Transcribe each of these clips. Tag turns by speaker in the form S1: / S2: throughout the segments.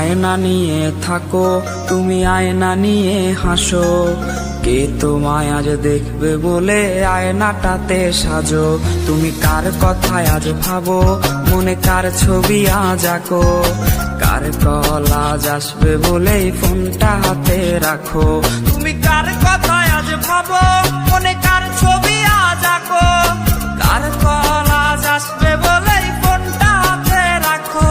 S1: আয়না নিয়ে থাকো, তুমি আয়না নিয়ে হাসো। কে তোমায় আজ দেখবে বলে আয়নাটাতে সাজো। তুমি কার কথায় আজ ভাবো, মনে কার ছবি আজ আঁকো। কার কল আজ আসবে বলেই ফোনটা হাতে রাখো। তুমি কার কথায় আজ ভাবো, মনে কার ছবি আজ আঁকো। কার কল আজ আসবে বলেই ফোনটা হাতে রাখো।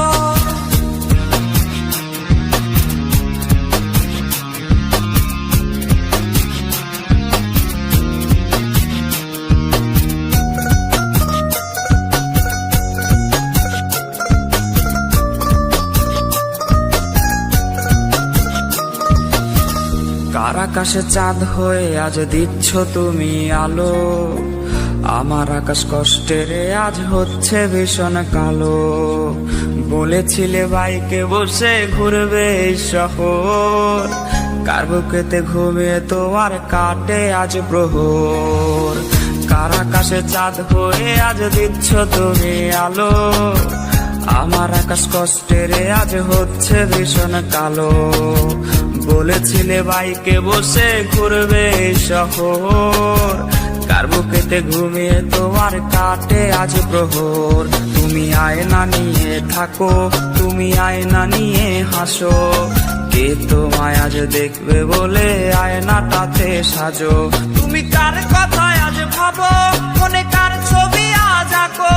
S1: কার আকাশে চাঁদ হয়ে আজ দিচ্ছ তুমি আলো। আমার আকাশ কষ্টেরে আজ হচ্ছে ভীষণ কালো। বলেছিলে বাইকে বসে ঘুরবে এই শহর, কার বুকেতে ঘুমিয়ে তোমার কাটে আজ প্রহর। কার আকাশে চাঁদ হয়ে আজ দিচ্ছ তুমি আলো। আমার আকাশ কষ্টেরে আজ হচ্ছে ভীষণ কালো। বলেছিলে বাইকে বসে ঘুরবে শহর, কার বুকেতে ঘুমিয়ে তোমার কাটে আজ প্রহর। তুমি আয়না নিয়ে থাকো, তুমি আয়না নিয়ে হাসো। কে তোমায় আজ দেখবে বলে আয়নাটাতে সাজো। তুমি কার কথায় আজ ভাবো, মনে কার ছবি আজ আঁকো।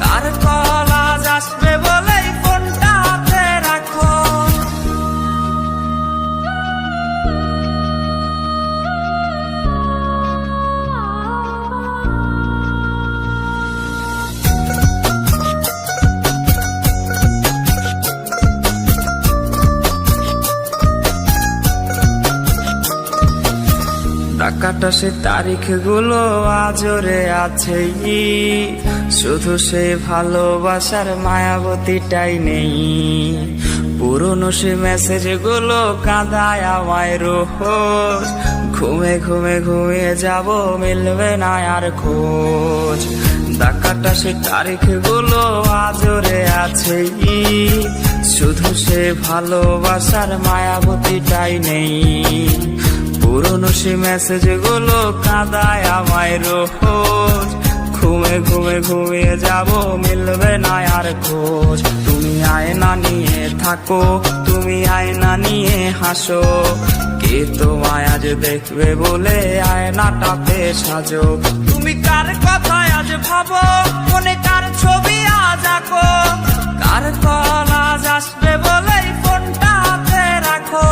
S1: কার কল আজ আসবে বলেই ফোনটা হাতে রাখো। টাকাটা সে তারিখ গুলো আজরে আছে, শুধু সে ভালোবাসার মায়াবতীটাই নেই। পুরনো সে মেসেজ গুলো কাঁদায় আমায় রোজ। ঘুমে ঘুমে ঘুমিয়ে যাব, মিলবে না আর খোঁজ। টাকাটা সে তারিখ গুলো আজরে আছে, শুধু সে ভালোবাসার মায়াবতীটাই নেই। পুরনো সে মেসেজ গুলো কাঁদায় আমায় রোজ। ঘুমে ঘুমে ঘুমিয়ে যাব, মিলবে না আর খোঁজ। তুমি আয়না নিয়ে থাকো, তুমি আয়না নিয়ে হাসো। কে তোমায় আজ দেখবে বলে আয়নাটাতে সাজো। তুমি কার কথায় আজ ভাবো, মনে কার ছবি আজ আঁকো। কার কল আজ আসবে বলেই ফোনটা হাতে রাখো।